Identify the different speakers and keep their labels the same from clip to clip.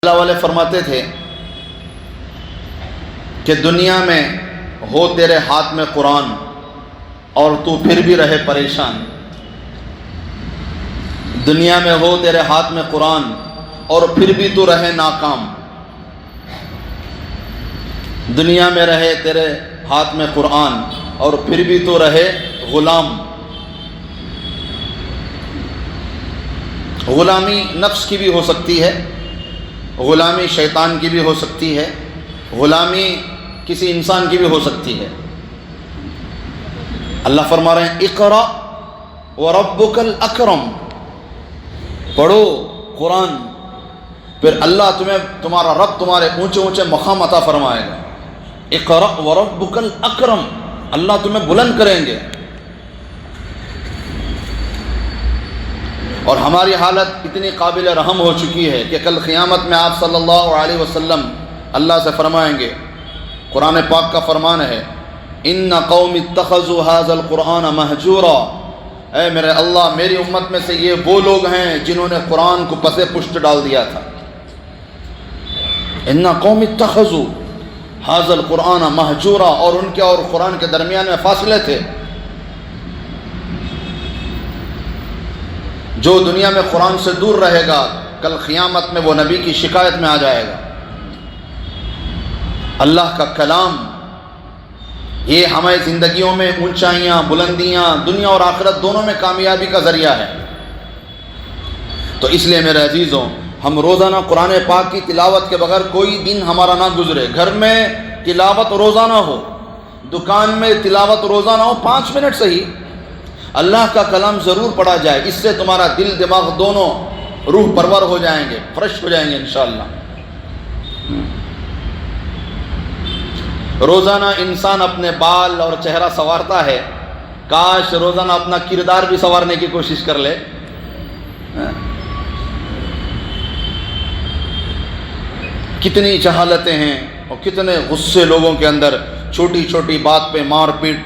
Speaker 1: اللہ والے فرماتے تھے کہ دنیا میں ہو تیرے ہاتھ میں قرآن اور تو پھر بھی رہے پریشان، دنیا میں ہو تیرے ہاتھ میں قرآن اور پھر بھی تو رہے ناکام، دنیا میں رہے تیرے ہاتھ میں قرآن اور پھر بھی تو رہے غلام۔ غلامی نفس کی بھی ہو سکتی ہے، غلامی شیطان کی بھی ہو سکتی ہے، غلامی کسی انسان کی بھی ہو سکتی ہے۔ اللہ فرما رہے ہیں اقرأ وربک الاکرم، پڑھو قرآن، پھر اللہ تمہارا رب تمہارے اونچے اونچے مقام عطا فرمائے گا۔ اقرأ وربک الاکرم، اللہ تمہیں بلند کریں گے۔ اور ہماری حالت اتنی قابل رحم ہو چکی ہے کہ کل قیامت میں آپ صلی اللہ علیہ وسلم اللہ سے فرمائیں گے، قرآن پاک کا فرمان ہے ان قوم اتخذوا هذا القرآن مہجورا، اے میرے اللہ میری امت میں سے یہ وہ لوگ ہیں جنہوں نے قرآن کو پس پشت ڈال دیا تھا۔ ان قوم اتخذوا هذا القرآن مہجورا، اور ان کے اور قرآن کے درمیان میں فاصلے تھے۔ جو دنیا میں قرآن سے دور رہے گا کل قیامت میں وہ نبی کی شکایت میں آ جائے گا۔ اللہ کا کلام یہ ہمیں زندگیوں میں اونچائیاں بلندیاں دنیا اور آخرت دونوں میں کامیابی کا ذریعہ ہے۔ تو اس لیے میرے عزیزوں، ہم روزانہ قرآن پاک کی تلاوت کے بغیر کوئی دن ہمارا نہ گزرے۔ گھر میں تلاوت روزانہ ہو، دکان میں تلاوت روزانہ ہو، 5 منٹ صحیح اللہ کا کلام ضرور پڑھا جائے۔ اس سے تمہارا دل دماغ دونوں روح پرور ہو جائیں گے، فریش ہو جائیں گے انشاءاللہ۔ روزانہ انسان اپنے بال اور چہرہ سنوارتا ہے، کاش روزانہ اپنا کردار بھی سنوارنے کی کوشش کر لے۔ کتنی جہالتیں ہیں اور کتنے غصے لوگوں کے اندر، چھوٹی چھوٹی بات پہ مار پیٹ،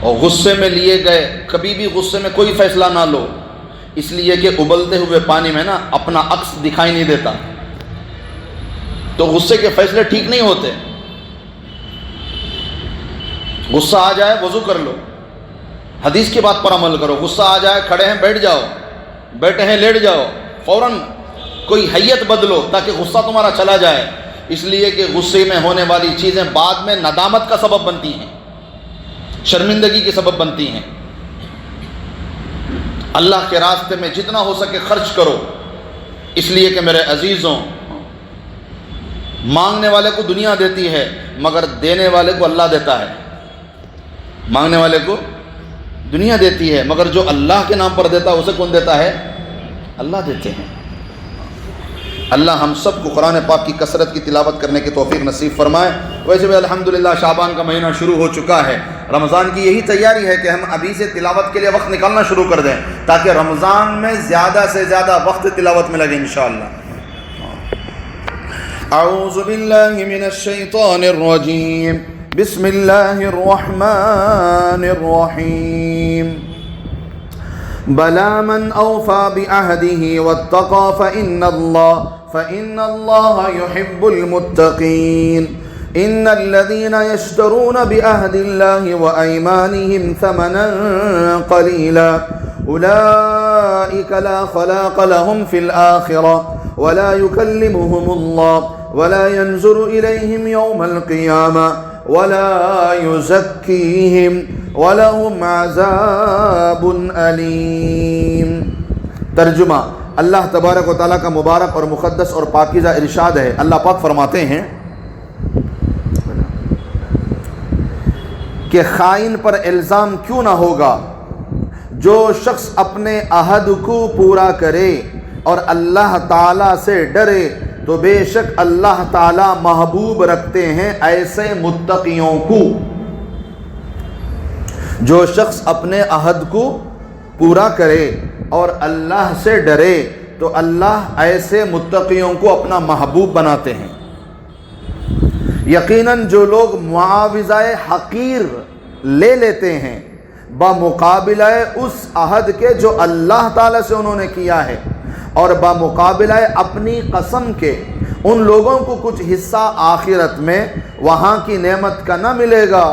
Speaker 1: اور غصے میں لیے گئے۔ کبھی بھی غصے میں کوئی فیصلہ نہ لو، اس لیے کہ ابلتے ہوئے پانی میں نا اپنا عکس دکھائی نہیں دیتا، تو غصے کے فیصلے ٹھیک نہیں ہوتے۔ غصہ آ جائے وضو کر لو، حدیث کی بات پر عمل کرو۔ غصہ آ جائے کھڑے ہیں بیٹھ جاؤ، بیٹھے ہیں لیٹ جاؤ، فوراً کوئی حیت بدلو تاکہ غصہ تمہارا چلا جائے، اس لیے کہ غصے میں ہونے والی چیزیں بعد میں ندامت کا سبب بنتی ہیں، شرمندگی کے سبب بنتی ہیں۔ اللہ کے راستے میں جتنا ہو سکے خرچ کرو، اس لیے کہ میرے عزیزوں، مانگنے والے کو دنیا دیتی ہے مگر دینے والے کو اللہ دیتا ہے۔ مانگنے والے کو دنیا دیتی ہے مگر جو اللہ کے نام پر دیتا ہے اسے کون دیتا ہے؟ اللہ دیتے ہیں۔ اللہ ہم سب کو قرآن پاک کی کثرت کی تلاوت کرنے کی توفیق نصیب فرمائے۔ ویسے بھی الحمدللہ شعبان کا مہینہ شروع ہو چکا ہے، رمضان کی یہی تیاری ہے کہ ہم ابھی سے تلاوت کے لیے وقت نکالنا شروع کر دیں تاکہ رمضان میں زیادہ سے زیادہ وقت تلاوت میں لگے انشاءاللہ۔ اعوذ باللہ من الشیطان الرجیم، بسم اللہ الرحمن الرحیم۔ بلا من اوفى بعهده واتقى فإن الله يحب المتقين۔ إن الذين يشترون بعهد الله وأيمانهم ثمنا قليلا أولئك لا خلاق لهم في الآخرة ولا يكلمهم الله ولا ينظر إليهم يوم القيامة ولا يزكيهم ولهم عذاب أليم۔ ترجمہ، اللہ تبارک و تعالیٰ کا مبارک اور مقدس اور پاکیزہ ارشاد ہے۔ اللہ پاک فرماتے ہیں کہ خائن پر الزام کیوں نہ ہوگا، جو شخص اپنے عہد کو پورا کرے اور اللہ تعالیٰ سے ڈرے تو بے شک اللہ تعالیٰ محبوب رکھتے ہیں ایسے متقیوں کو۔ جو شخص اپنے عہد کو پورا کرے اور اللہ سے ڈرے تو اللہ ایسے متقیوں کو اپنا محبوب بناتے ہیں۔ یقیناً جو لوگ معاوضہ حقیر لے لیتے ہیں بمقابلہ اس عہد کے جو اللہ تعالیٰ سے انہوں نے کیا ہے، اور بمقابلہ اپنی قسم کے ان لوگوں کو کچھ حصہ آخرت میں وہاں کی نعمت کا نہ ملے گا،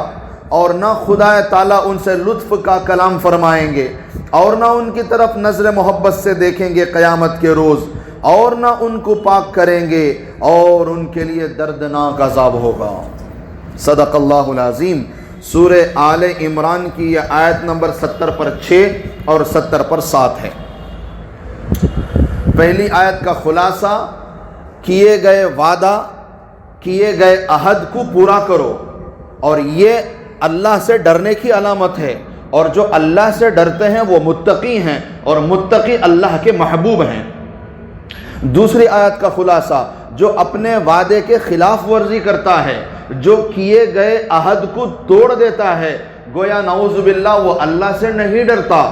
Speaker 1: اور نہ خدا تعالیٰ ان سے لطف کا کلام فرمائیں گے، اور نہ ان کی طرف نظر محبت سے دیکھیں گے قیامت کے روز، اور نہ ان کو پاک کریں گے، اور ان کے لیے دردناک عذاب ہوگا۔ صدق اللہ العظیم۔ سورہ آل عمران کی یہ آیت نمبر 70 پر 6 اور 70 پر 7 ہے۔ پہلی آیت کا خلاصہ، کیے گئے وعدہ، کیے گئے عہد کو پورا کرو، اور یہ اللہ سے ڈرنے کی علامت ہے، اور جو اللہ سے ڈرتے ہیں وہ متقی ہیں، اور متقی اللہ کے محبوب ہیں۔ دوسری آیت کا خلاصہ، جو اپنے وعدے کے خلاف ورزی کرتا ہے، جو کیے گئے عہد کو توڑ دیتا ہے، گویا نعوذ باللہ وہ اللہ سے نہیں ڈرتا،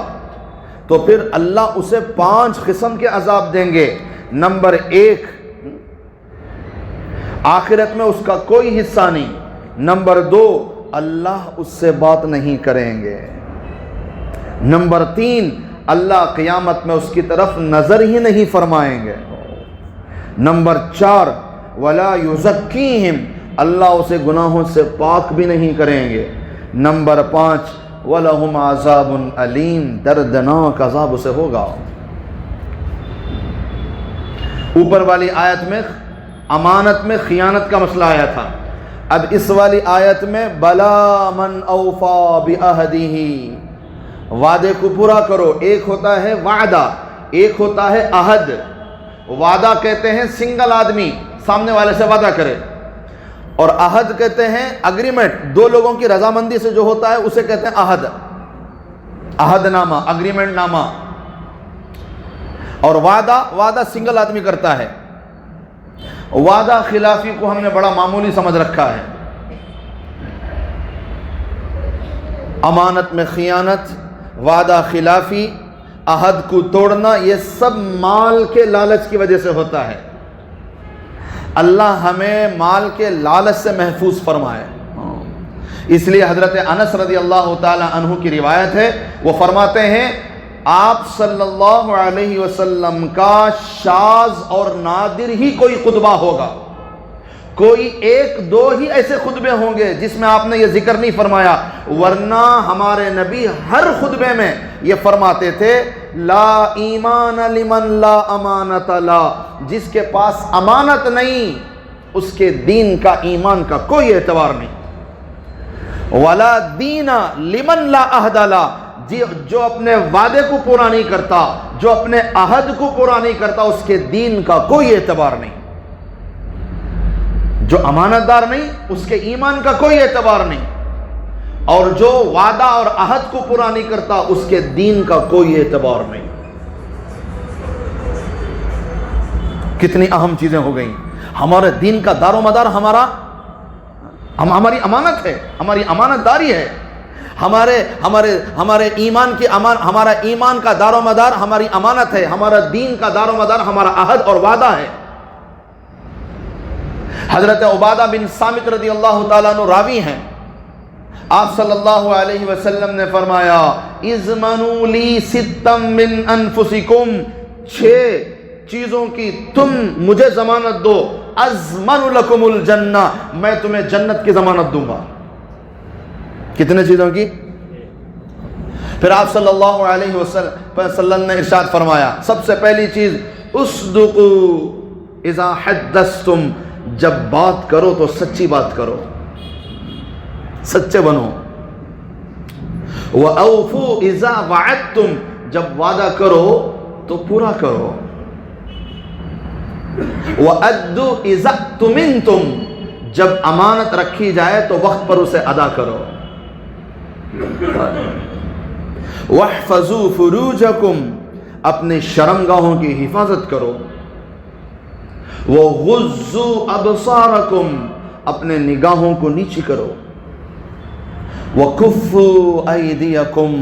Speaker 1: تو پھر اللہ اسے 5 قسم کے عذاب دیں گے۔ نمبر 1، آخرت میں اس کا کوئی حصہ نہیں۔ نمبر 2، اللہ اس سے بات نہیں کریں گے۔ نمبر 3، اللہ قیامت میں اس کی طرف نظر ہی نہیں فرمائیں گے۔ نمبر 4، وَلَا يُزَكِّيهِمْ، اللہ اسے گناہوں سے پاک بھی نہیں کریں گے۔ نمبر 5، وَلَهُمْ عَذَابٌ أَلِيمٌ، دردناک عذاب اسے ہوگا۔ اوپر والی آیت میں امانت میں خیانت کا مسئلہ آیا تھا، اب اس والی آیت میں بلا من اوفا بعہدہ، وعدے کو پورا کرو۔ ایک ہوتا ہے وعدہ، ایک ہوتا ہے عہد۔ وعدہ کہتے ہیں سنگل آدمی سامنے والے سے وعدہ کرے، اور عہد کہتے ہیں اگریمنٹ، 2 لوگوں کی رضامندی سے جو ہوتا ہے اسے کہتے ہیں عہد، عہد نامہ، اگریمنٹ نامہ۔ اور وعدہ سنگل آدمی کرتا ہے۔ وعدہ خلافی کو ہم نے بڑا معمولی سمجھ رکھا ہے۔ امانت میں خیانت، وعدہ خلافی، عہد کو توڑنا، یہ سب مال کے لالچ کی وجہ سے ہوتا ہے۔ اللہ ہمیں مال کے لالچ سے محفوظ فرمائے۔ اس لیے حضرت انس رضی اللہ تعالی عنہ کی روایت ہے، وہ فرماتے ہیں آپ صلی اللہ علیہ وسلم کا شاذ اور نادر ہی کوئی خطبہ ہوگا، کوئی 1-2 ہی ایسے خطبے ہوں گے جس میں آپ نے یہ ذکر نہیں فرمایا، ورنہ ہمارے نبی ہر خطبے میں یہ فرماتے تھے لا ایمان لمن لا امانت لا، جس کے پاس امانت نہیں اس کے دین کا، ایمان کا کوئی اعتبار نہیں۔ ولا دین لمن لا عہد لا، جو اپنے وعدے کو پورا نہیں کرتا، جو اپنے عہد کو پورا نہیں کرتا، اس کے دین کا کوئی اعتبار نہیں۔ جو امانت دار نہیں اس کے ایمان کا کوئی اعتبار نہیں، اور جو وعدہ اور عہد کو پورا نہیں کرتا اس کے دین کا کوئی اعتبار نہیں۔ کتنی اہم چیزیں ہو گئیں۔ ہمارے دین کا دار و مدار ہماری امانت ہے، ہماری امانت داری ہے۔ ہمارے ایمان کی ہمارا ایمان کا دار و مدار ہماری امانت ہے، ہمارا دین کا دار و مدار ہمارا عہد اور وعدہ ہے۔ حضرت عبادہ بن صامت رضی اللہ تعالیٰ عنہ راوی ہیں، آپ صلی اللہ علیہ وسلم نے فرمایا اضمنوا لی ستا من انفسکم، 6 چیزوں کی تم مجھے ضمانت دو، اضمن لکم الجنہ، میں تمہیں جنت کی ضمانت دوں گا۔ کتنے چیزوں کی؟ پھر آپ صلی اللہ علیہ وسلم نے ارشاد فرمایا سب سے پہلی چیز اصدقوا اذا حدثتم، جب بات کرو تو سچی بات کرو، سچے بنو۔ وَأَوْفُوا إِذَا وَعَدْتُمْ، جب وعدہ کرو تو پورا کرو۔ وَأَدُّوا إِذَا اؤْتُمِنْتُمْ، جب امانت رکھی جائے تو وقت پر اسے ادا کرو۔ وَاحْفَظُوا فُرُوجَكُمْ، اپنے شرمگاہوں کی حفاظت کرو۔ وَغُضُّوا أَبْصَارَكُمْ، اپنے نگاہوں کو نیچی کرو۔ وَكُفُّوا أَيْدِيَكُمْ،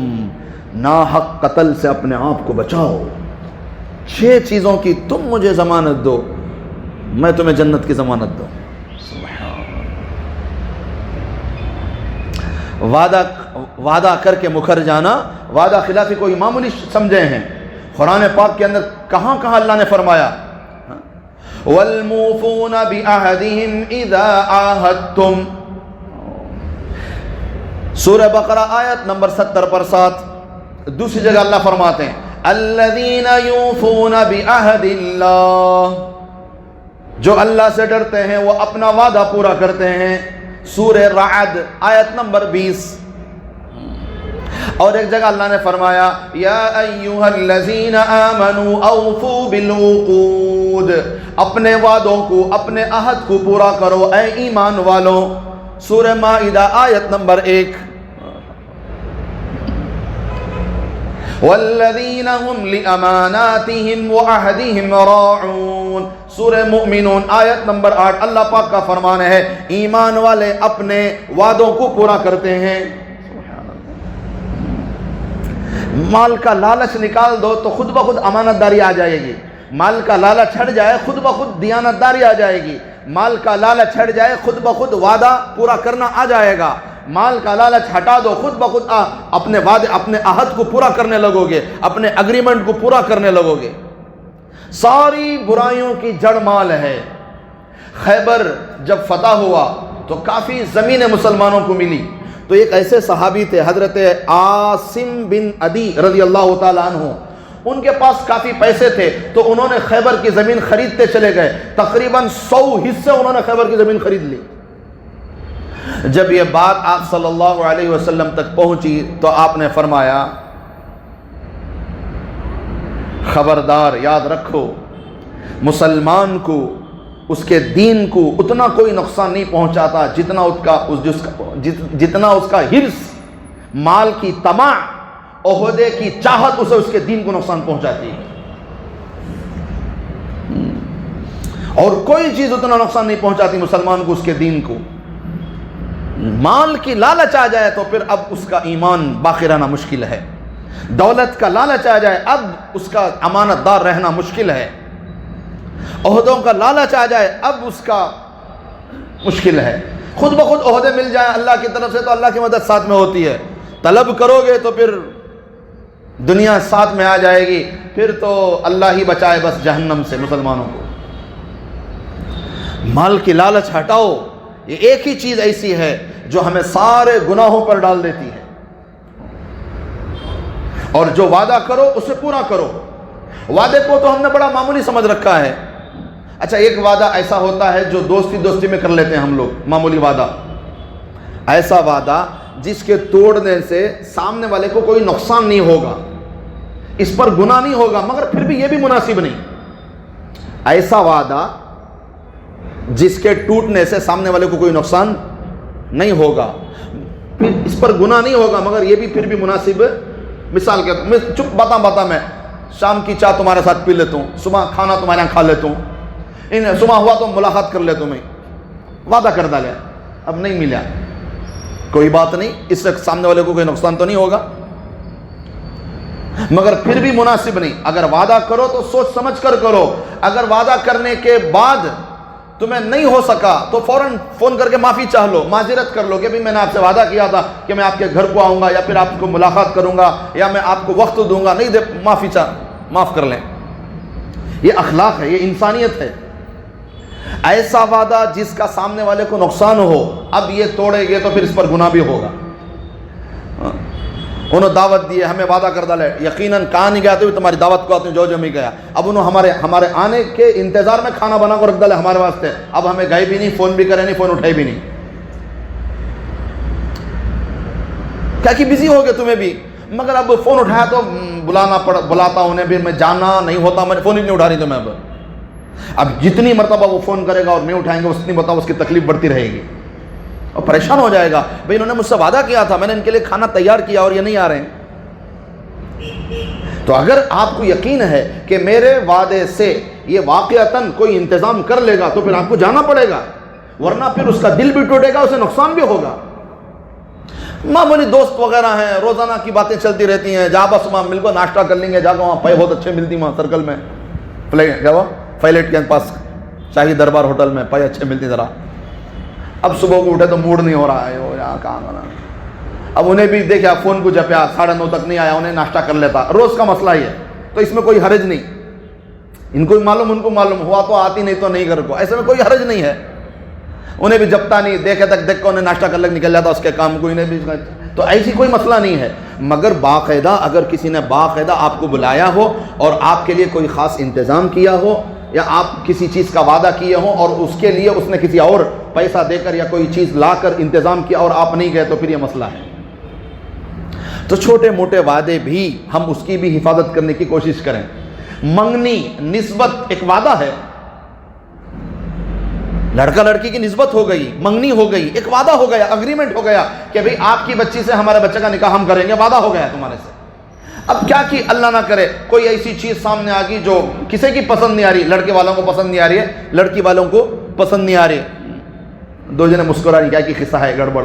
Speaker 1: ناحق قتل سے اپنے آپ کو بچاؤ۔ 6 چیزوں کی تم مجھے ضمانت دو، میں تمہیں جنت کی ضمانت دوں۔ وعدہ کر کے مکر جانا، وعدہ خلافی کوئی معمولی سمجھے ہیں، قرآن پاک کے اندر کہاں کہاں اللہ نے فرمایا وَالْمُوفُونَ بِعَهْدِهِمْ إِذَا عَاهَدتُّمْ، سورہ بقرہ آیت نمبر 70 پر 7. دوسری جگہ اللہ فرماتے ہیں الَّذِينَ يُوفُونَ بِعَهْدِ اللَّهِ، جو اللہ سے ڈرتے ہیں وہ اپنا وعدہ پورا کرتے ہیں. سورہ رعد آیت نمبر 20. اور ایک جگہ اللہ نے فرمایا یا ایھا الذین آمنوا اوفوا بالعقود، اپنے وعدوں کو اپنے عہد کو پورا کرو اے ایمان والوں. سورہ مائدہ آیت نمبر 1. والذین هم لأماناتهم وعہدهم راعون، سورہ مؤمنون آیت نمبر 8. اللہ پاک کا فرمان ہے ایمان والے اپنے وعدوں کو پورا کرتے ہیں. مال کا لالچ نکال دو تو خود بخود امانت داری آ جائے گی. مال کا لالچ ہٹ جائے خود بخود دیانت داری آ جائے گی. مال کا لالچ ہٹ جائے خود بخود وعدہ پورا کرنا آ جائے گا. مال کا لالچ ہٹا دو خود بخود اپنے وعدے اپنے عہد کو پورا کرنے لگو گے، اپنے اگریمنٹ کو پورا کرنے لگو گے. ساری برائیوں کی جڑ مال ہے. خیبر جب فتح ہوا تو کافی زمینیں مسلمانوں کو ملی. تو ایک ایسے صحابی تھے حضرت عاصم بن عدی رضی اللہ تعالیٰ عنہ، ان کے پاس کافی پیسے تھے تو انہوں نے خیبر کی زمین خریدتے چلے گئے. تقریباً 100 حصے انہوں نے خیبر کی زمین خرید لی. جب یہ بات آپ صلی اللہ علیہ وسلم تک پہنچی تو آپ نے فرمایا خبردار، یاد رکھو مسلمان کو اس کے دین کو اتنا کوئی نقصان نہیں پہنچاتا جتنا اس کا حرص، مال کی طمع، عہدے کی چاہت اسے اس کے دین کو نقصان پہنچاتی ہے. اور کوئی چیز اتنا نقصان نہیں پہنچاتی مسلمان کو اس کے دین کو. مال کی لالچ آ جائے تو پھر اب اس کا ایمان باقی رہنا مشکل ہے. دولت کا لالچ آ جائے اب اس کا امانت دار رہنا مشکل ہے. عہدوں کا لالچ آ جائے اب اس کا مشکل ہے. خود بخود عہدے مل جائیں اللہ کی طرف سے تو اللہ کی مدد ساتھ میں ہوتی ہے. طلب کرو گے تو پھر دنیا ساتھ میں آ جائے گی، پھر تو اللہ ہی بچائے بس جہنم سے مسلمانوں کو. مال کی لالچ ہٹاؤ. یہ ایک ہی چیز ایسی ہے جو ہمیں سارے گناہوں پر ڈال دیتی ہے. اور جو وعدہ کرو اسے پورا کرو. وعدے کو تو ہم نے بڑا معمولی سمجھ رکھا ہے. اچھا ایک وعدہ ایسا ہوتا ہے جو دوستی میں کر لیتے ہیں ہم لوگ، معمولی وعدہ. ایسا وعدہ جس کے توڑنے سے سامنے والے کو کوئی نقصان نہیں ہوگا، اس پر گناہ نہیں ہوگا، مگر پھر بھی یہ بھی مناسب نہیں. ایسا وعدہ جس کے ٹوٹنے سے سامنے والے کو کوئی نقصان نہیں ہوگا، پھر اس پر گناہ نہیں ہوگا مگر یہ بھی پھر بھی مناسب. مثال کے میں چپ بتا میں شام کی چائے تمہارے ساتھ پی لیتا ہوں، صبح کھانا تمہارے یہاں کھا لیتا ہوں، صبح ہوا تو ملاقات کر لیتا ہوں. میں وعدہ کر ڈالے اب نہیں ملا، کوئی بات نہیں، اس سے سامنے والے کو کوئی نقصان تو نہیں ہوگا مگر پھر بھی مناسب نہیں. اگر وعدہ کرو تو سوچ سمجھ کر کرو. اگر وعدہ کرنے کے بعد تمہیں نہیں ہو سکا تو فوراً فون کر کے معافی چاہ لو، معذرت کر لو کہ میں نے آپ سے وعدہ کیا تھا کہ میں آپ کے گھر کو آؤں گا یا پھر آپ کو ملاقات کروں گا یا میں آپ کو وقت دوں گا، نہیں دے معاف کر لیں. یہ اخلاق ہے، یہ انسانیت ہے. ایسا وعدہ جس کا سامنے والے کو نقصان ہو، اب یہ توڑے گے تو پھر اس پر گناہ بھی ہوگا. انہوں دعوت دی، ہمیں وعدہ کر ڈالے، یقیناً کہاں نہیں گیا تو تمہاری دعوت کو آتے جو میں گیا. اب انہوں ہمارے آنے کے انتظار میں کھانا بنا کر رکھ ڈالے ہمارے واسطے. اب ہمیں گئے بھی نہیں، فون بھی کرے نہیں، فون اٹھائے بھی نہیں. کیا کہ بزی ہو گئے تمہیں بھی، مگر اب فون اٹھایا تو بلاتا انہیں بھی، میں جانا نہیں ہوتا، میں فون ہی نہیں اٹھا رہی تو میں اب جتنی مرتبہ وہ فون کرے گا اور نہیں اٹھائیں گے اتنی مرتبہ اس کی تکلیف بڑھتی رہے گی اور پریشان ہو جائے گا. بھئی انہوں نے مجھ سے وعدہ کیا تھا، میں نے ان کے لیے کھانا تیار کیا اور یہ نہیں آ رہے ہیں. تو اگر آپ کو یقین ہے کہ میرے وعدے سے یہ واقعتاً کوئی انتظام کر لے گا تو پھر آپ کو جانا پڑے گا، ورنہ پھر اس کا دل بھی ٹوٹے گا، اسے نقصان بھی ہوگا. معمولی دوست وغیرہ ہیں، روزانہ کی باتیں چلتی رہتی ہیں، جہاں بس وہاں مل کو ناشتہ کر لیں گے، جا کر وہاں پائے بہت اچھے ملتی وہاں سرکل میں، فائلیٹ کے پاس شاہی دربار ہوٹل میں پائے اچھے ملتی. ذرا اب صبح کو اٹھے تو موڈ نہیں ہو رہا ہے، یہاں کہاں کرنا. اب انہیں بھی دیکھا فون کو جپیا، 9:30 تک نہیں آیا، انہیں ناشتہ کر لیتا. روز کا مسئلہ ہی ہے. تو اس میں کوئی حرج نہیں. ان کو معلوم ان کو معلوم ہوا تو آتی نہیں تو نہیں گھر کو, ایسے میں کوئی حرج نہیں ہے. انہیں بھی جبتا نہیں, دیکھے تک دیکھ کے انہیں ناشتہ کر لگ نکل جاتا اس کے کام کو, انہیں بھی تو ایسی کوئی مسئلہ نہیں ہے. مگر باقاعدہ اگر کسی نے باقاعدہ آپ کو بلایا ہو اور آپ کے لیے کوئی خاص انتظام کیا ہو, یا آپ کسی چیز کا وعدہ کیے ہوں اور اس کے لیے اس نے کسی اور پیسہ دے کر یا کوئی چیز لا کر انتظام کیا اور آپ نہیں گئے, تو پھر یہ مسئلہ ہے. تو چھوٹے موٹے وعدے بھی ہم اس کی بھی حفاظت کرنے کی کوشش کریں. منگنی نسبت ایک وعدہ ہے, لڑکا لڑکی کی نسبت ہو گئی, منگنی ہو گئی, ایک وعدہ ہو گیا, اگریمنٹ ہو گیا کہ بھئی آپ کی بچی سے ہمارے بچے کا نکاح ہم کریں گے, وعدہ ہو گیا تمہارے سے. اب کیا کہ اللہ نہ کرے کوئی ایسی چیز سامنے آ گئی جو کسی کی پسند نہیں آ رہی, لڑکے والوں کو پسند نہیں آ رہی ہے, لڑکی والوں کو پسند نہیں آ رہی. دو جنے مسکرا رہی, کیا کی قصہ ہے گڑبڑ,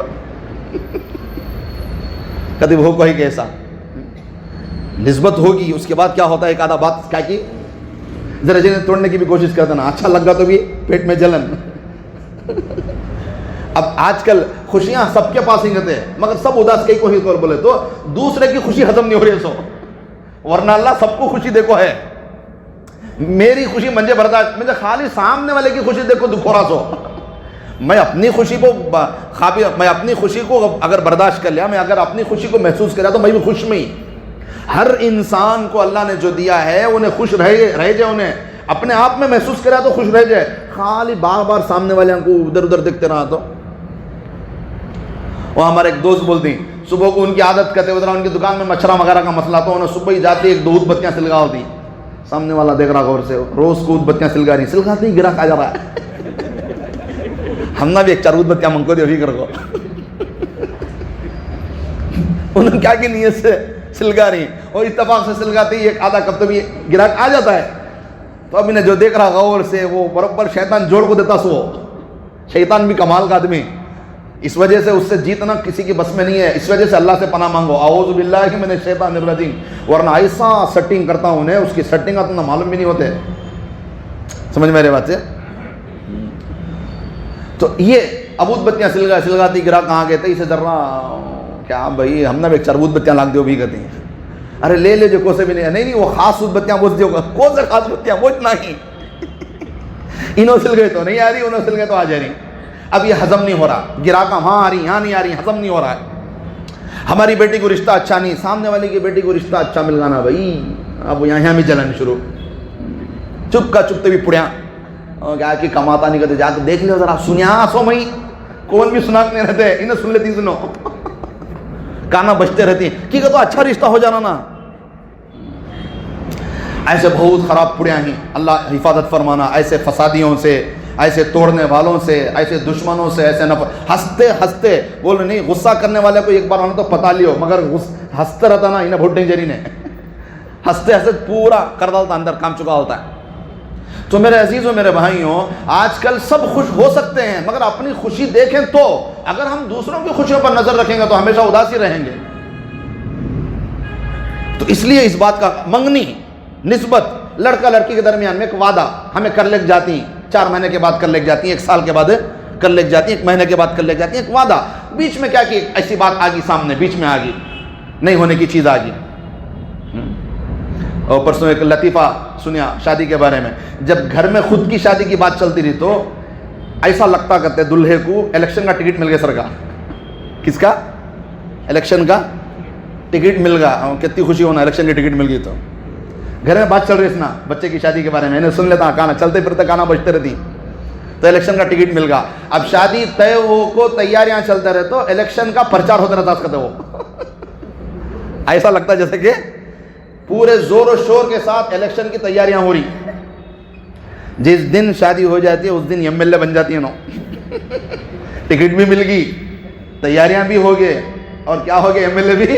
Speaker 1: کبھی وہ کوئی کیسا نسبت ہوگی, اس کے بعد کیا ہوتا ہے ایک آدھا بات کیا کی ذرا جنہیں توڑنے کی بھی کوشش کرتا نا, اچھا لگ گا تو بھی پیٹ میں جلن. اب آج کل خوشیاں سب کے پاس ہی رہتے ہیں, مگر سب اداس کئی کوشش کر بولے تو دوسرے کی خوشی ہضم نہیں ہو رہی سو, ورنہ اللہ سب کو خوشی دیکھو ہے. میری خوشی منجے برداشت, مجھے خالی سامنے والے کی خوشی دیکھو دکھ ہو رہا سو. میں اپنی خوشی کو میں اپنی خوشی کو اگر برداشت کر لیا, میں اگر اپنی خوشی کو محسوس کریا تو میں بھی خوش میں ہی. ہر انسان کو اللہ نے جو دیا ہے انہیں خوش رہ جائے, انہیں اپنے آپ میں محسوس کرا تو خوش رہ جائے. خالی بار بار سامنے والے کو ادھر ادھر دیکھتے رہا تو. وہ ہمارے ایک دوست بولتی صبح کو ان کی عادت کرتے ادھر ان کی دکان میں مچھرا وغیرہ کا مسئلہ, تو انہیں صبح ہی جاتی ایک دو بتیاں سلگا ہوتی, سامنے والا دیکھ رہا غور سے, روز کو بتیاں سلگا رہی, سلگاتی ہی گراہک آ جا رہا ہے. ہم نے بھی ایک چار بتیاں منگو دی فکر کو, انہوں نے کیا کی نیت سے سلگا رہی اور اتفاق سے سلگاتی ایک آدھا کب تو بھی گراہک آ جاتا ہے. تو اب انہیں جو دیکھ رہا غور سے وہ برابر شیطان جوڑ کو دیتا سو. شیطان بھی کمال کا آدمی, اس وجہ سے اس سے جیتنا کسی کی بس میں نہیں ہے. اس وجہ سے اللہ سے پناہ مانگو, اعوذ باللہ من الشیطان الرجیم, ورنہ ایسا سیٹنگ کرتا ہوں انہیں اس کی سیٹنگ کا تو معلوم بھی نہیں ہوتے. سمجھ میرے بات سے. تو یہ ابود بتیاں سلگاتی گراہک کہاں گئے تھے, اسے ذرا کیا بھائی ہم نے ایک چربوت بتیاں لاگ دیو بھی کہتے ہیں. ارے لے لے جو کوسے بھی نہیں وہ خاص سود بتیاں بوجھ دیو, کون سے خاص بتیاں بوجھ نہیں. انہوں سل گئے تو نہیں آ رہی, انہوں سل گئے تو آ جا رہی. اب یہ ہضم نہیں ہو رہا, گراہک وہاں آ رہی یہاں نہیں آ رہی, ہضم نہیں ہو رہا ہے. ہماری بیٹی کو رشتہ اچھا نہیں, سامنے والی کی بیٹی کو رشتہ اچھا مل گانا بھائی, اب یہاں بھی جلن شروع. چپ کا چپتے بھی پڑیاں کیا کہ کماتا نہیں کرتے, جا کے دیکھ لو ذرا, سنیا سو میں کون بھی سنا نہیں رہتے, انہیں سن لیتی سنو, کانا بجتے رہتی ہیں کہ تو اچھا رشتہ ہو جانا نا. ایسے بہت خراب پڑیاں ہیں, اللہ حفاظت فرمانا ایسے فسادیوں سے, ایسے توڑنے والوں سے, ایسے دشمنوں سے, ایسے ہنستے ہنستے بول نہیں, غصہ کرنے والے کو ایک بار ہونا تو پتا لیو, مگر ہنستے رہتا نا انہیں بہت ڈینجری نے, ہنستے ہنستے پورا کر ڈالتا, اندر کام چکا ہوتا ہے. تو میرے عزیزوں میرے بھائیوں, آج کل سب خوش ہو سکتے ہیں مگر اپنی خوشی دیکھیں تو, اگر ہم دوسروں کی خوشیوں پر نظر رکھیں گے تو ہمیشہ اداسی رہیں گے. تو اس لیے اس بات کا منگنی نسبت لڑکا لڑکی کے درمیان میں ایک وعدہ ہمیں کر لے جاتی ہیں, 4 مہینے کے بعد کر لے جاتی ہیں, 1 سال کے بعد کر لے جاتی ہیں, 1 مہینے کے بعد کر لے جاتی ہیں, ایک وعدہ. بیچ میں کیا کہ ایسی بات آ گئی سامنے, بیچ میں آ گئی نہیں ہونے کی چیز آ گئی. اور پرسوں ایک لطیفہ سنیا شادی کے بارے میں, جب گھر میں خود کی شادی کی بات چلتی رہی تو ایسا لگتا کرتے دلہے کو الیکشن کا ٹکٹ مل گیا سر کا. کس کا؟ الیکشن کا ٹکٹ مل گیا. کتنی خوشی ہونا, الیکشن کی ٹکٹ مل گئی. تو گھر میں بات چل رہی ہے نا بچے کی شادی کے بارے میں, انہیں سن لیتا گانا, چلتے پھرتے گانا بجتے رہتی, تو الیکشن کا ٹکٹ مل گیا. اب شادی طے ہو کو تیاریاں چلتے رہے تو الیکشن کا پرچار ہوتا رہتا اس کا, وہ ایسا لگتا جیسے کہ پورے زور و شور کے ساتھ الیکشن کی تیاریاں ہو رہی. جس دن شادی ہو جاتی ہے اس دن ایم ایل اے بن جاتی ہے, ٹکٹ بھی مل گئی, تیاریاں بھی ہو گئے, اور کیا ہو گئے, ایم ایل اے بھی.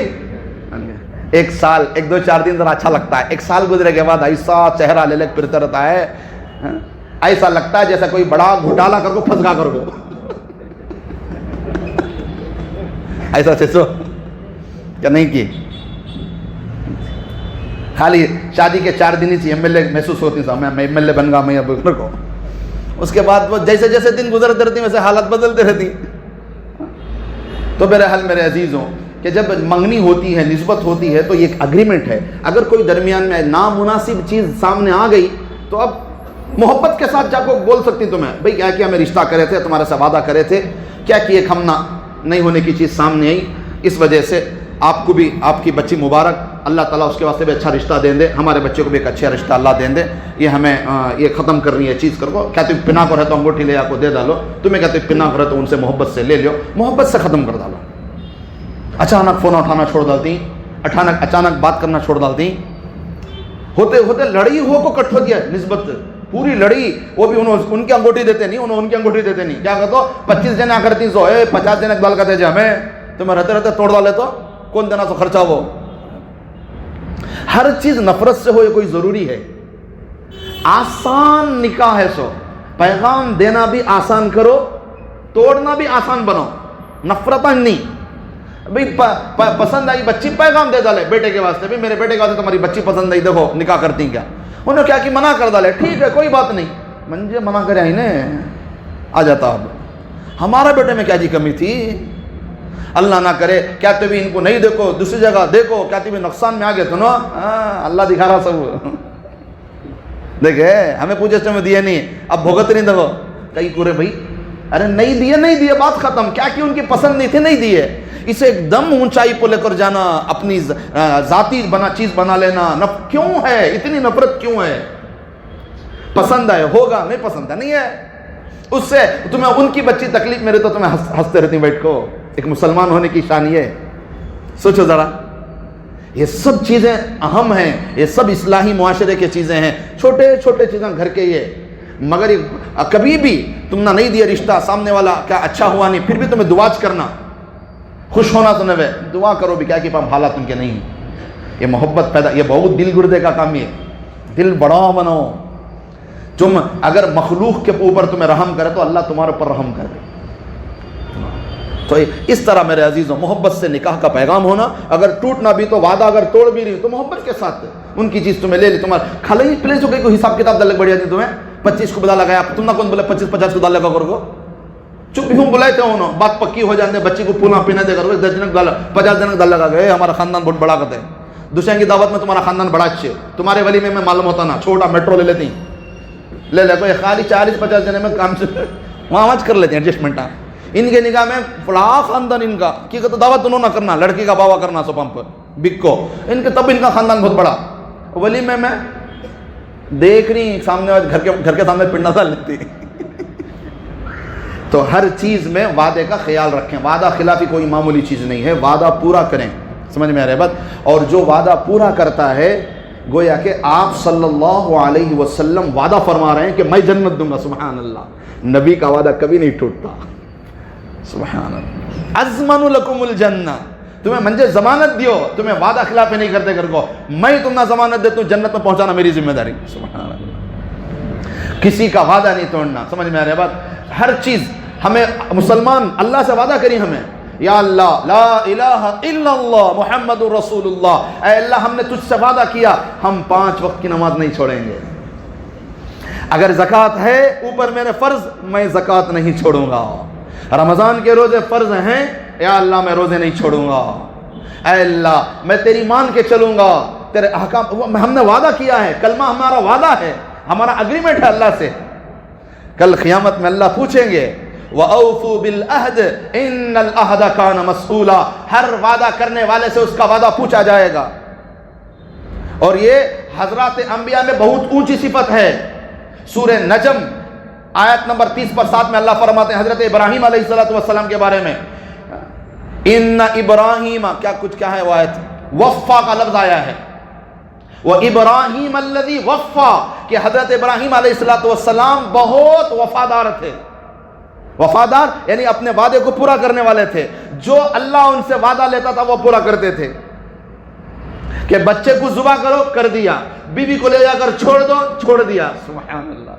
Speaker 1: 1 سال 1-2-4 دن ذرا اچھا لگتا ہے, 1 سال گزرے کے بعد ایسا چہرہ لے لے پھرتا رہتا ہے, ایسا لگتا ہے جیسا کوئی بڑا گھوٹالا کر کو پھنس گا کر کو, ایسا سو کیا نہیں کی. خالی شادی کے 4 دن ہی ایم ایل اے محسوس ہوتی تھا, میں ایم ایل اے بن گا میں اب کو. اس کے بعد وہ جیسے جیسے دن گزرتے رہتی ویسے حالت بدلتے رہتی. تو میرے حل میرے عزیزوں, کہ جب منگنی ہوتی ہے، نسبت ہوتی ہے، تو یہ ایک اگریمنٹ ہے. اگر کوئی درمیان میں نامناسب چیز سامنے آ گئی تو اب محبت کے ساتھ جا کو بول سکتی تمہیں بھئی کیا کیا میں رشتہ کرے تھے، تمہارے سے وعدہ کرے تھے، کیا کہ ایک ہم نہیں ہونے کی چیز سامنے آئی. اس وجہ سے آپ کو بھی آپ کی بچی مبارک، اللہ تعالیٰ اس کے واسطے بھی اچھا رشتہ دیں دے، ہمارے بچے کو بھی ایک اچھا رشتہ اللہ دیں دے. یہ ہمیں یہ ختم کرنی ہے چیز کرو. کیا تم پنا کو رہے تو انگوٹھی لے آپ کو دے ڈالو، تمہیں کیا تم پنا کو رہے تو ان سے محبت سے لے لو، محبت سے ختم کر ڈالو. اچانک فون اٹھانا چھوڑ ڈالتی، اچانک بات کرنا چھوڑ ڈالتی، ہوتے ہوتے لڑی ہو کو کٹ ہو گیا نسبت پوری لڑی. وہ بھی ان کی انگوٹھی دیتے نہیں، انہوں ان کی انگوٹھی دیتے نہیں. کیا کہتے ہو 25 جنے آ کر 300 50 جنے ڈال کر دے جا ہمیں، تمہیں رہتے رہتے توڑ ڈالے تو کون دینا سو خرچہ. وہ ہر چیز نفرت سے ہو یہ کوئی ضروری ہے. آسان نکاح ہے، سو پیغام دینا بھی آسان کرو، توڑنا بھی آسان بناؤ، نفرت نہیں. بھئی پسند آئی بچی، پیغام دے ڈالے بیٹے کے واسطے، بھی میرے بیٹے کے واسطے تمہاری بچی پسند آئی، دیکھو نکاح کرتی کیا. انہوں کیا کہ منع کر ڈالے، ٹھیک ہے کوئی بات نہیں، منجے منع کرے آئی نے آ جاتا. اب ہمارا بیٹے میں کیا جی کمی تھی، اللہ نہ کرے کیا تو بھی ان کو نہیں دیکھو دوسری جگہ دیکھو، کیا تو بھی نقصان میں آ گئے تو نا اللہ دکھا رہا سب. دیکھے ہمیں پوچھے سے میں دیے نہیں، اب بھگت نہیں دیکھو کئی پورے بھائی، ارے نہیں دیے بات ختم. کیا کہ ان کی پسند نہیں تھی، نہیں دیے. اسے ایک دم اونچائی پہ لے کر جانا، اپنی ذاتی چیز بنا لینا، کیوں ہے اتنی نفرت کیوں ہے؟ پسند ہے ہوگا، نہیں پسند ہے نہیں ہے. اس سے تمہیں ان کی بچی تکلیف میرے تو تمہیں ہنستے رہتی بیٹھ کو. ایک مسلمان ہونے کی شان یہ سوچو ذرا. یہ سب چیزیں اہم ہیں، یہ سب اصلاحی معاشرے کی چیزیں ہیں، چھوٹے چھوٹے چیزیں گھر کے یہ. مگر کبھی بھی تم نہ نہیں دیا رشتہ، سامنے والا کیا اچھا ہوا نہیں، پھر بھی تمہیں دعاج کرنا، خوش ہونا تو نہ دعا کرو بھی کیا کہ حالات ان کے نہیں. یہ محبت پیدا، یہ بہت دل گردے کا کام. یہ دل بڑا بناؤ. تم اگر مخلوق کے اوپر تمہیں رحم کرے تو اللہ تمہارے اوپر رحم کرے. تو اس طرح میرے عزیزوں محبت سے نکاح کا پیغام ہونا. اگر ٹوٹنا بھی تو وعدہ اگر توڑ بھی رہی تو محبت کے ساتھ ان کی چیز تمہیں لے لی. تمہارا کھلے پلیس ہو گئی کوئی حساب کتاب ڈالے بڑھیا نہیں، تمہیں 25 کو بدا لگایا، تم نہ کون بولے 25-50 کو ڈال لگا کرو، چپ ہوں بلائے تھے انہوں، بات پکی ہو جاندے، بچی کو پونا پینے دے کرو 10 جنک ڈالا 50 جنک ڈال لگا گئے. ہمارا خاندان بہت بڑا کرتے ہیں، دوسرے کی دعوت میں تمہارا خاندان بڑا اچھے، تمہارے ولی میں معلوم ہوتا نا چھوٹا میٹرو لے لیتی، لے کوئی خالی 40-50 جنے میں کام سے وہاں آج کر لیتے ہیں ایڈجسٹمنٹ. ان کے نگاہ میں بڑا خاندان ان کا کی تو دعوت انہوں نہ کرنا، لڑکی کا باوا کرنا سو پمپ بک کو ان کے، تب ان کا خاندان بہت بڑا. ولی میں دیکھ رہی سامنے گھر کے سامنے پنڈا ڈال لیتی. تو ہر چیز میں وعدے کا خیال رکھیں. وعدہ خلافی کوئی معمولی چیز نہیں ہے، وعدہ پورا کریں. سمجھ میں آ رہا ہے بات. اور جو وعدہ پورا کرتا ہے گویا کہ آپ صلی اللہ علیہ وسلم وعدہ فرما رہے ہیں کہ میں جنت دوں گا. سبحان اللہ. نبی کا وعدہ کبھی نہیں ٹوٹتا. سبحان اللہ. اضمن لکم الجنہ، تمہیں منجے ضمانت دیو، تمہیں وعدہ خلاف نہیں کرتے کر کو، میں تمہیں ضمانت دیتا ہوں جنت میں پہنچانا میری ذمہ داری. سبحان اللہ. کسی کا وعدہ نہیں توڑنا. سمجھ میں آ رہا ہے بات. ہر چیز ہمیں مسلمان اللہ سے وعدہ کری ہمیں، یا اللہ لا الہ الا اللہ محمد رسول اللہ، اے اللہ ہم نے تجھ سے وعدہ کیا ہم 5 وقت کی نماز نہیں چھوڑیں گے. اگر زکوٰۃ ہے اوپر میرے فرض، میں زکوٰۃ نہیں چھوڑوں گا. رمضان کے روزے فرض ہیں، یا اللہ میں روزے نہیں چھوڑوں گا. اے اللہ میں تیری مان کے چلوں گا، تیرے احکام ہم نے وعدہ کیا ہے. کلمہ ہمارا وعدہ ہے، ہمارا اگریمنٹ ہے اللہ سے. کل قیامت میں اللہ پوچھیں گے وَأَوْفُوا بِالْعَهْدِ إِنَّ الْعَهْدَ كَانَ مَسْئُولًا، ہر وعدہ کرنے والے سے اس کا وعدہ پوچھا جائے گا. اور یہ حضرات انبیاء میں بہت اونچی صفت ہے. سورہ نجم آیت نمبر 30 پر 7 میں اللہ فرماتے ہیں حضرت ابراہیم علیہ السلام کے بارے میں، ان ابراہیم کیا ہے وہ آیت، وفا کا لفظ آیا ہے. وَإِبْرَاهِيمَ الَّذِي وَفَّى، کہ حضرت ابراہیم علیہ السلام بہت وفادار تھے. وفادار یعنی اپنے وعدے کو پورا کرنے والے تھے. جو اللہ ان سے وعدہ لیتا تھا وہ پورا کرتے تھے. کہ بچے کو ذبح کرو کر دیا، بیوی کو لے جا کر چھوڑ دو چھوڑ دیا. سبحان اللہ.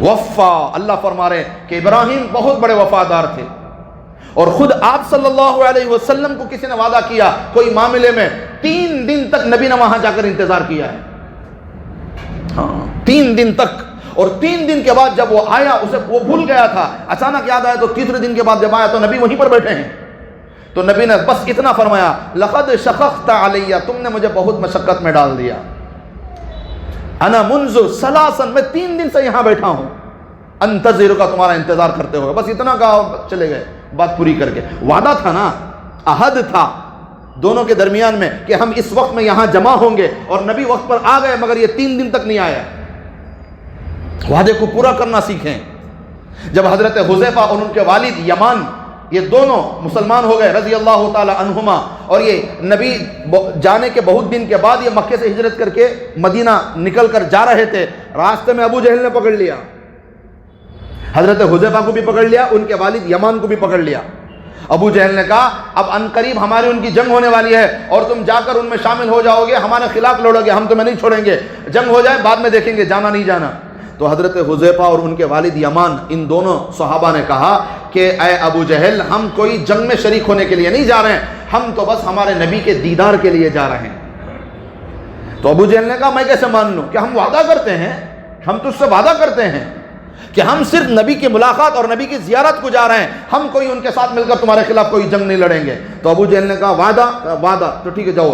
Speaker 1: وفا. اللہ فرما رہے کہ ابراہیم بہت بڑے وفادار تھے. اور خود آپ صلی اللہ علیہ وسلم کو کسی نے وعدہ کیا کوئی معاملے میں، 3 دن تک نبی نے وہاں جا کر انتظار کیا ہے. ہاں 3 دن تک. اور 3 دن کے بعد جب وہ آیا، اسے وہ بھول گیا تھا، اچانک یاد آیا تو تیسرے دن کے بعد جب آیا تو نبی وہیں پر بیٹھے ہیں. تو نبی نے بس اتنا فرمایا لقد شققت علیہ، تم نے مجھے بہت مشقت میں ڈال دیا، انا منذ ثلاثا، میں 3 دن سے یہاں بیٹھا ہوں، انتظر کا، تمہارا انتظار کرتے ہوئے، بس اتنا کہا چلے گئے بات پوری کر کے۔ وعدہ تھا نا، عہد تھا دونوں کے درمیان میں کہ ہم اس وقت میں یہاں جمع ہوں گے، اور نبی وقت پر آ گئے مگر یہ 3 دن تک نہیں آیا۔ وعدے کو پورا کرنا سیکھیں۔ جب حضرت حذیفہ اور ان کے والد یمان یہ دونوں مسلمان ہو گئے رضی اللہ تعالی عنہما، اور یہ نبی جانے کے بہت دن کے بعد یہ مکے سے ہجرت کر کے مدینہ نکل کر جا رہے تھے، راستے میں ابو جہل نے پکڑ لیا، حضرت حذیفہ کو بھی پکڑ لیا، ان کے والد یمان کو بھی پکڑ لیا۔ ابو جہل نے کہا اب عنقریب ہماری ان کی جنگ ہونے والی ہے، اور تم جا کر ان میں شامل ہو جاؤ گے، ہمارے خلاف لڑو گے، ہم تمہیں نہیں چھوڑیں گے، جنگ ہو جائے بعد میں دیکھیں گے جانا نہیں جانا۔ تو حضرت حذیفہ اور ان کے والد یمان ان دونوں صحابہ نے کہا کہ اے ابو جہل، ہم کوئی جنگ میں شریک ہونے کے لیے نہیں جا رہے ہیں، ہم تو بس ہمارے نبی کے دیدار کے لیے جا رہے ہیں۔ تو ابو جہل نے کہا میں کیسے مان لوں کہ ہم وعدہ کرتے ہیں، ہم تجھ سے وعدہ کرتے ہیں کہ ہم صرف نبی کی ملاقات اور نبی کی زیارت کو جا رہے ہیں، ہم کوئی ان کے ساتھ مل کر تمہارے خلاف کوئی جنگ نہیں لڑیں گے۔ تو ابو جہل نے کہا وعدہ، تو ٹھیک ہے جاؤ۔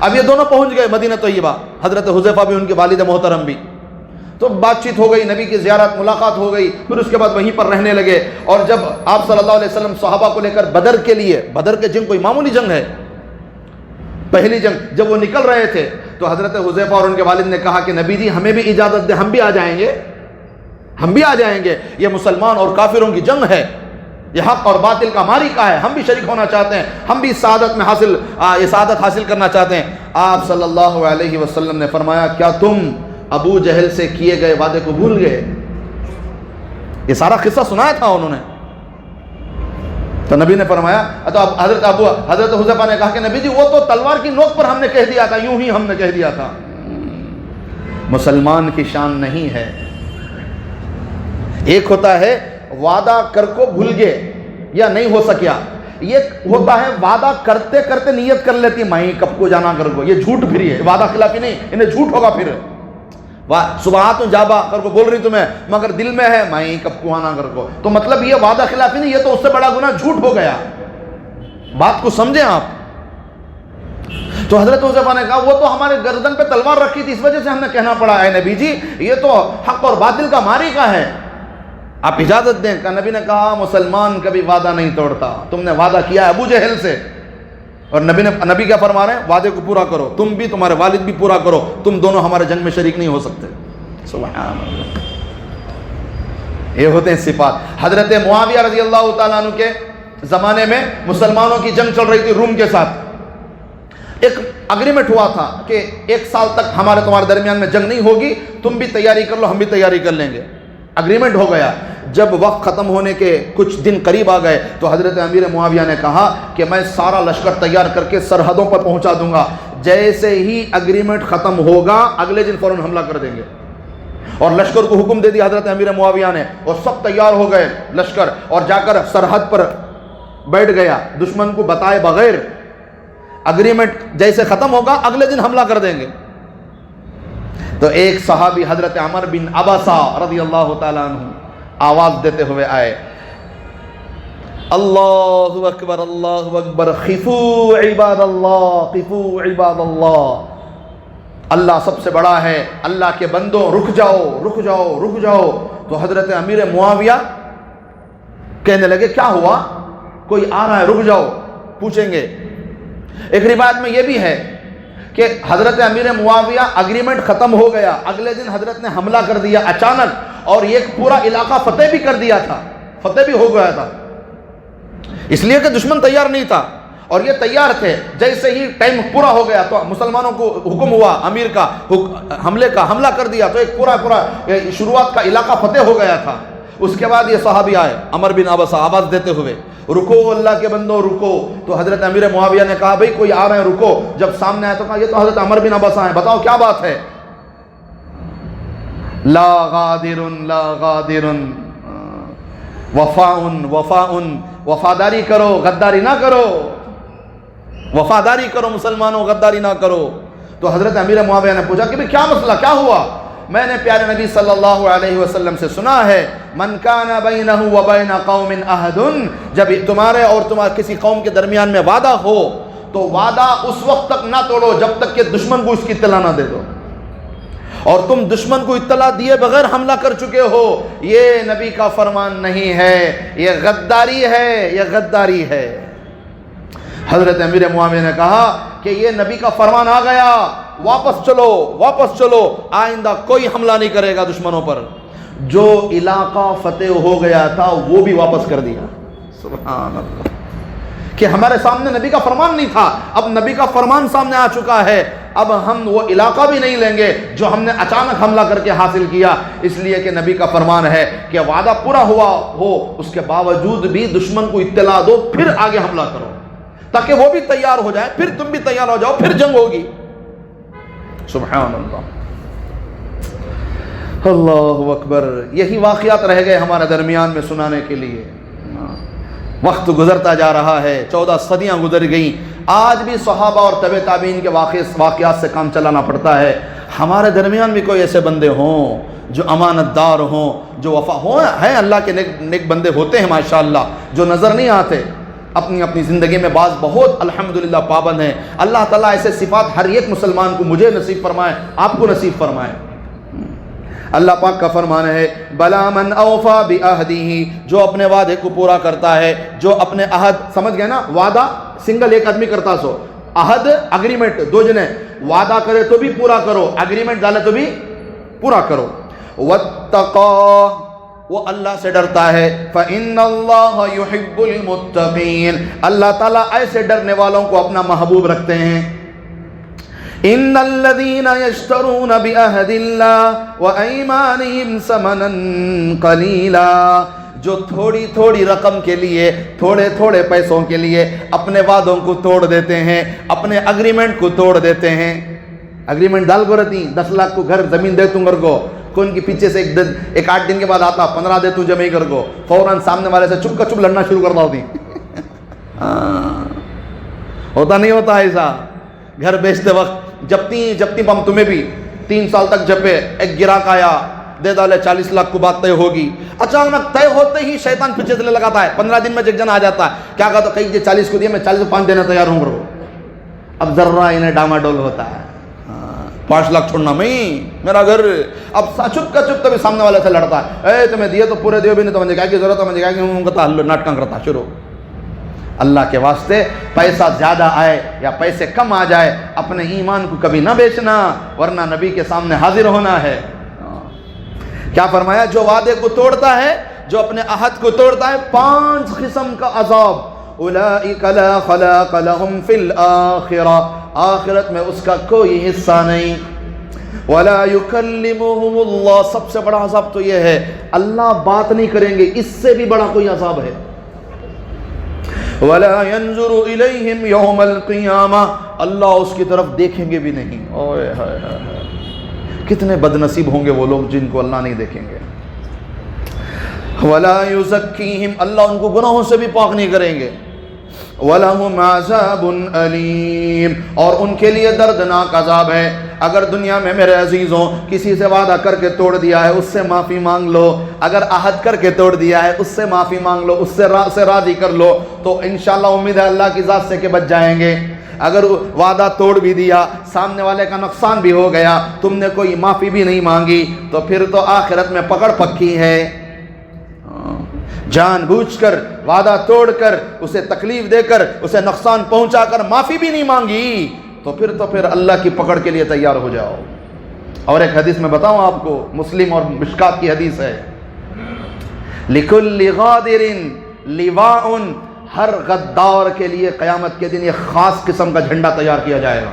Speaker 1: اب یہ دونوں پہنچ گئے مدینہ طیبہ، حضرت حذیفہ بھی ان کے والد محترم بھی، تو بات چیت ہو گئی، نبی کی زیارت ملاقات ہو گئی، پھر اس کے بعد وہیں پر رہنے لگے۔ اور جب آپ صلی اللہ علیہ وسلم صحابہ کو لے کر بدر کے لیے، بدر کے جنگ کوئی معمولی جنگ ہے، پہلی جنگ، جب وہ نکل رہے تھے تو حضرت حذیفہ اور ان کے والد نے کہا کہ نبی جی ہمیں بھی اجازت دے، ہم بھی آ جائیں گے، ہم بھی آ جائیں گے، یہ مسلمان اور کافروں کی جنگ ہے، یہ حق اور باطل کا معرکہ ہے، ہم بھی شریک ہونا چاہتے ہیں، ہم بھی سعادت حاصل کرنا چاہتے ہیں۔ آپ صلی اللہ علیہ وسلم نے فرمایا کیا تم ابو جہل سے کیے گئے وعدے کو بھول گئے؟ یہ سارا قصہ سنایا تھا انہوں نے۔ تو نبی نے فرمایا، تو حضرت حذیفہ نے کہا کہ نبی جی وہ تو تلوار کی نوک پر ہم نے کہہ دیا تھا، یوں ہی ہم نے کہہ دیا تھا۔ مسلمان کی شان نہیں ہے، ایک ہوتا ہے وعدہ کر کو بھول گئے یا نہیں ہو سکیا، یہ ہوتا ہے وعدہ کرتے کرتے نیت کر لیتی میں کب کو جانا کر کو، یہ جھوٹ پھری ہے، وعدہ خلافی نہیں، انہیں جھوٹ ہوگا پھر۔ صبح جابا کر کو بول رہی تمہیں مگر دل میں ہے میں کب کو آنا کر کو، تو مطلب یہ وعدہ خلافی نہیں، یہ تو اس سے بڑا گناہ جھوٹ ہو گیا۔ بات کو سمجھیں آپ۔ تو حضرت حذیفہ نے کہا وہ تو ہمارے گردن پہ تلوار رکھی تھی، اس وجہ سے ہم نے کہنا پڑا اے نبی جی یہ تو حق اور باطل کا معرکہ ہے، آپ اجازت دیں۔ کہ نبی نے کہا مسلمان کبھی وعدہ نہیں توڑتا، تم نے وعدہ کیا ہے ابو جہل سے، اور نبی کیا فرما رہے ہیں؟ وعدے کو پورا کرو، تم بھی تمہارے والد بھی پورا کرو، تم دونوں ہمارے جنگ میں شریک نہیں ہو سکتے۔ سبحان اللہ، یہ ہوتے ہیں صفات۔ حضرت معاویہ رضی اللہ تعالیٰ عنہ کے زمانے میں مسلمانوں کی جنگ چل رہی تھی روم کے ساتھ، ایک اگریمنٹ ہوا تھا کہ 1 سال تک ہمارے تمہارے درمیان میں جنگ نہیں ہوگی، تم بھی تیاری کر لو ہم بھی تیاری کر لیں گے، اگریمنٹ ہو گیا۔ جب وقت ختم ہونے کے کچھ دن قریب آ گئے تو حضرت امیر معاویہ نے کہا کہ میں سارا لشکر تیار کر کے سرحدوں پر پہنچا دوں گا، جیسے ہی اگریمنٹ ختم ہوگا اگلے دن فوراً حملہ کر دیں گے۔ اور لشکر کو حکم دے دیا حضرت امیر معاویہ نے، اور سب تیار ہو گئے لشکر، اور جا کر سرحد پر بیٹھ گیا دشمن کو بتائے بغیر، اگریمنٹ جیسے ختم ہوگا اگلے دن حملہ کر دیں گے۔ تو ایک صحابی حضرت عمر بن عبسہ رضی اللہ تعالیٰ عنہ آواز دیتے ہوئے آئے، اللہ اکبر اللہ اکبر، خفو عباد اللہ، خفو عباد اللہ، اللہ سب سے بڑا ہے، اللہ کے بندوں رک جاؤ رک جاؤ رک جاؤ۔ تو حضرت امیر معاویہ کہنے لگے کیا ہوا، کوئی آ رہا ہے رک جاؤ، پوچھیں گے۔ ایک روایت میں یہ بھی ہے کہ حضرت امیر معاویہ اگریمنٹ ختم ہو گیا، اگلے دن حضرت نے حملہ کر دیا اچانک، اور ایک پورا علاقہ فتح بھی کر دیا تھا، فتح بھی ہو گیا تھا، اس لیے کہ دشمن تیار نہیں تھا اور یہ تیار تھے۔ جیسے ہی ٹائم پورا ہو گیا تو مسلمانوں کو حکم ہوا امیر کا حملہ کر دیا، تو ایک پورا شروعات کا علاقہ فتح ہو گیا تھا۔ اس کے بعد یہ صحابی آئے عمر بن عبسہ آواز دیتے ہوئے، رکو اللہ کے بندوں رکو۔ تو حضرت امیر معاویہ نے کہا بھئی کوئی آ رہے ہیں رکو۔ جب سامنے آئے تو کہا یہ تو حضرت عمر بن عبسہ ہیں، بتاؤ کیا بات ہے؟ لا غادر لا غادر وفاء وفاء، وفاداری کرو غداری نہ کرو، وفاداری کرو مسلمانوں غداری نہ کرو۔ تو حضرت امیر معاویہ نے پوچھا کہ بھئی کیا مسئلہ کیا ہوا؟ میں نے پیارے نبی صلی اللہ علیہ وسلم سے سنا ہے من کان بینہ و بین قوم عہد، جب تمہارے اور کسی قوم کے درمیان میں وعدہ ہو تو وعدہ اس وقت تک نہ توڑو جب تک کہ دشمن کو اس کی اطلاع نہ دے دو، اور تم دشمن کو اطلاع دیے بغیر حملہ کر چکے ہو، یہ نبی کا فرمان نہیں ہے، یہ غداری ہے، یہ غداری ہے۔ حضرت امیر معاویہ نے کہا کہ یہ نبی کا فرمان آ گیا، واپس چلو واپس چلو، آئندہ کوئی حملہ نہیں کرے گا دشمنوں پر۔ جو علاقہ فتح ہو گیا تھا وہ بھی واپس کر دیا۔ سبحان اللہ، کہ ہمارے سامنے نبی کا فرمان نہیں تھا، اب نبی کا فرمان سامنے آ چکا ہے، اب ہم وہ علاقہ بھی نہیں لیں گے جو ہم نے اچانک حملہ کر کے حاصل کیا، اس لیے کہ نبی کا فرمان ہے کہ وعدہ پورا ہوا ہو اس کے باوجود بھی دشمن کو اطلاع دو، پھر آگے حملہ کرو تاکہ وہ بھی تیار ہو جائے، پھر تم بھی تیار ہو جاؤ، پھر جنگ ہوگی۔ سبحان اللہ، اللہ اکبر۔ یہی واقعات رہ گئے ہمارے درمیان میں سنانے کے لیے۔ وقت گزرتا جا رہا ہے، 14 صدیاں گزر گئیں، آج بھی صحابہ اور تبع تابعین کے واقعات سے کام چلانا پڑتا ہے۔ ہمارے درمیان بھی کوئی ایسے بندے ہوں جو امانت دار ہوں، جو وفا ہوں، ہیں اللہ کے نیک بندے ہوتے ہیں ماشاءاللہ، جو نظر نہیں آتے، اپنی اپنی زندگی میں بعض بہت الحمدللہ پابند ہیں۔ اللہ تعالیٰ ایسے صفات ہر ایک مسلمان کو، مجھے نصیب فرمائے، آپ کو نصیب فرمائے۔ اللہ پاک کا فرمان ہے بلا من اوفا بعہدہ، جو اپنے وعدے کو پورا کرتا ہے، جو اپنے عہد، سمجھ گئے نا، وعدہ سنگل ایک آدمی کرتا سو، عہد اگریمنٹ دو جنے، وعدہ کرے تو بھی پورا کرو، اگریمنٹ ڈالے تو بھی پورا کرو۔ واتقا، وہ اللہ سے ڈرتا ہے، فإن اللہ یحب المتقین، اللہ تعالیٰ ایسے ڈرنے والوں کو اپنا محبوب رکھتے ہیں۔ ان الذين يشترون بعهد الله وايمانهم ثمنا قليلا، جو تھوڑی تھوڑی رقم کے لیے، تھوڑے تھوڑے پیسوں کے لیے اپنے وعدوں کو توڑ دیتے ہیں، اپنے اگریمنٹ کو توڑ دیتے ہیں۔ اگریمنٹ ڈال کو رہتی 10 لاکھ کو گھر زمین دے تم گھر کو، کون کی پیچھے سے ایک 8 دن کے بعد آتا 15 دے تو جمعی گھر کو، فوراً سامنے والے سے چپ کا چپ لڑنا شروع کر دیتی۔ ہوتا نہیں ہوتا ایسا؟ گھر بیچتے وقت جبتی بم تمہیں بھی 3 سال تک جپے، ایک گراہک آیا دے ڈالے 40 لاکھ کو بات طے ہوگی، اچانک طے ہوتے ہی شیطان پیچھے سے لگاتا ہے، 15 دن میں ایک جنا آ جاتا ہے، کیا کہا تو کہیں یہ 40 کو دیا، میں 40 کو 5 دینا تیار ہوں گا۔ اب ذرہ انہیں ڈاماڈول ہوتا ہے، 5 لاکھ چھوڑنا میں میرا گھر، اب چپ کا چپ تبھی سامنے والے سے لڑتا ہے، اے تمہیں دیے تو پورے دیو بھی نہیں، تو مجھے کیا کی ضرورت ہے، مجھے کیا کہ ناٹکاں کرتا شروع۔ اللہ کے واسطے پیسہ زیادہ آئے یا پیسے کم آ جائے، اپنے ایمان کو کبھی نہ بیچنا، ورنہ نبی کے سامنے حاضر ہونا ہے۔ کیا فرمایا؟ جو وعدے کو توڑتا ہے، جو اپنے عہد کو توڑتا ہے، 5 قسم کا عذاب، اولئک لا خلاق لهم فی الآخرہ، آخرت میں اس کا کوئی حصہ نہیں۔ ولا یکلمهم اللہ، سب سے بڑا عذاب تو یہ ہے اللہ بات نہیں کریں گے، اس سے بھی بڑا کوئی عذاب ہے۔ وَلَا يَنْظُرُ إِلَيْهِمْ يَوْمَ الْقِيَامَةِ، اللہ اس کی طرف دیکھیں گے بھی نہیں۔ اوئے ہائے ہائے، کتنے بد نصیب ہوں گے وہ لوگ جن کو اللہ نہیں دیکھیں گے۔ وَلَا يُزَكِّيهِمْ، اللہ ان کو گناہوں سے بھی پاک نہیں کریں گے۔ وَلَهُمْ عَذَابٌ أَلِيمٌ، اور ان کے لیے دردناک عذاب ہے۔ اگر دنیا میں میرے عزیزوں کسی سے وعدہ کر کے توڑ دیا ہے، اس سے معافی مانگ لو، اگر عہد کر کے توڑ دیا ہے اس سے معافی مانگ لو، اس سے راضی کر لو، تو انشاءاللہ امید ہے اللہ کی ذات سے کہ بچ جائیں گے۔ اگر وعدہ توڑ بھی دیا، سامنے والے کا نقصان بھی ہو گیا، تم نے کوئی معافی بھی نہیں مانگی، تو پھر تو آخرت میں پکڑ پکی ہے۔ جان بوجھ کر وعدہ توڑ کر، اسے تکلیف دے کر، اسے نقصان پہنچا کر معافی بھی نہیں مانگی، تو پھر اللہ کی پکڑ کے لیے تیار ہو جاؤ۔ اور ایک حدیث میں بتاؤں آپ کو، مسلم اور مشکات کی حدیث ہے، لِكُلِّ غَادِرٍ لِوَاءٌ، ہر غدار کے لیے قیامت کے دن ایک خاص قسم کا جھنڈا تیار کیا جائے گا۔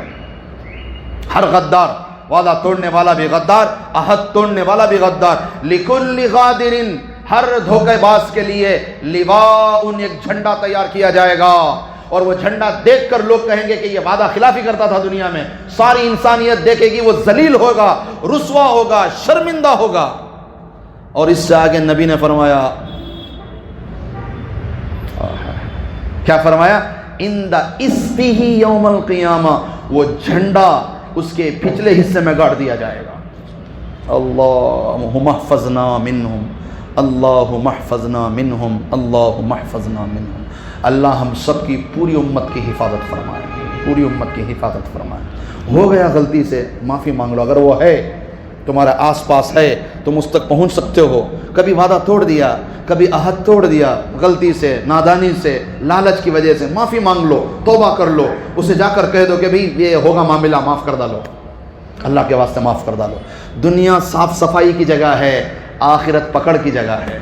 Speaker 1: ہر غدار، وعدہ توڑنے والا بھی غدار، عہد توڑنے والا بھی غدار، لِكُلِّ غَادِرٍ، ہر دھوکے باز کے لیے لِوَاءٌ، ایک جھنڈا تیار کیا جائے گا، اور وہ جھنڈا دیکھ کر لوگ کہیں گے کہ یہ وعدہ خلافی کرتا تھا دنیا میں، ساری انسانیت دیکھے گی، وہ ذلیل ہوگا، رسوا ہوگا، شرمندہ ہوگا۔ اور اس سے آگے نبی نے فرمایا، کیا فرمایا؟ عند اسفہ یوم القیامہ، وہ جھنڈا اس کے پچھلے حصے میں گاڑ دیا جائے گا۔ اللہم احفظنا منہم، اللہم احفظنا منہم، اللہم احفظنا منہم۔ اللہ ہم سب کی پوری امت کی حفاظت فرمائے، پوری امت کی حفاظت فرمائے۔ ہو گیا غلطی سے معافی مانگ لو، اگر وہ ہے تمہارا آس پاس ہے تم اس تک پہنچ سکتے ہو، کبھی وعدہ توڑ دیا، کبھی عہد توڑ دیا، غلطی سے، نادانی سے، لالچ کی وجہ سے، معافی مانگ لو، توبہ کر لو، اسے جا کر کہہ دو کہ بھئی یہ ہوگا معاملہ، معاف کر ڈالو، اللہ کے واسطے معاف کر ڈالو۔ دنیا صاف صفائی کی جگہ ہے، آخرت پکڑ کی جگہ ہے۔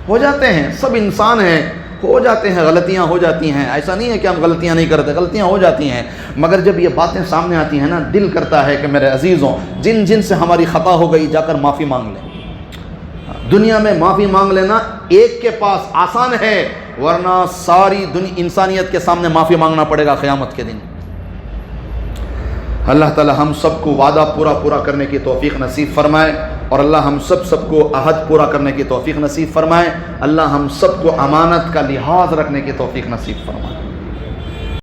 Speaker 1: ہو جاتے ہیں، سب انسان ہیں، ہو جاتے ہیں، غلطیاں ہو جاتی ہیں، ایسا نہیں ہے کہ ہم غلطیاں نہیں کرتے، غلطیاں ہو جاتی ہیں، مگر جب یہ باتیں سامنے آتی ہیں نا، دل کرتا ہے کہ میرے عزیزوں، جن جن سے ہماری خطا ہو گئی جا کر معافی مانگ لیں۔ دنیا میں معافی مانگ لینا ایک کے پاس آسان ہے، ورنہ ساری انسانیت کے سامنے معافی مانگنا پڑے گا قیامت کے دن۔ اللہ تعالی ہم سب کو وعدہ پورا کرنے کی توفیق نصیب فرمائے، اور اللہ ہم سب کو عہد پورا کرنے کی توفیق نصیب فرمائے۔ اللہ ہم سب کو امانت کا لحاظ رکھنے کی توفیق نصیب فرمائے۔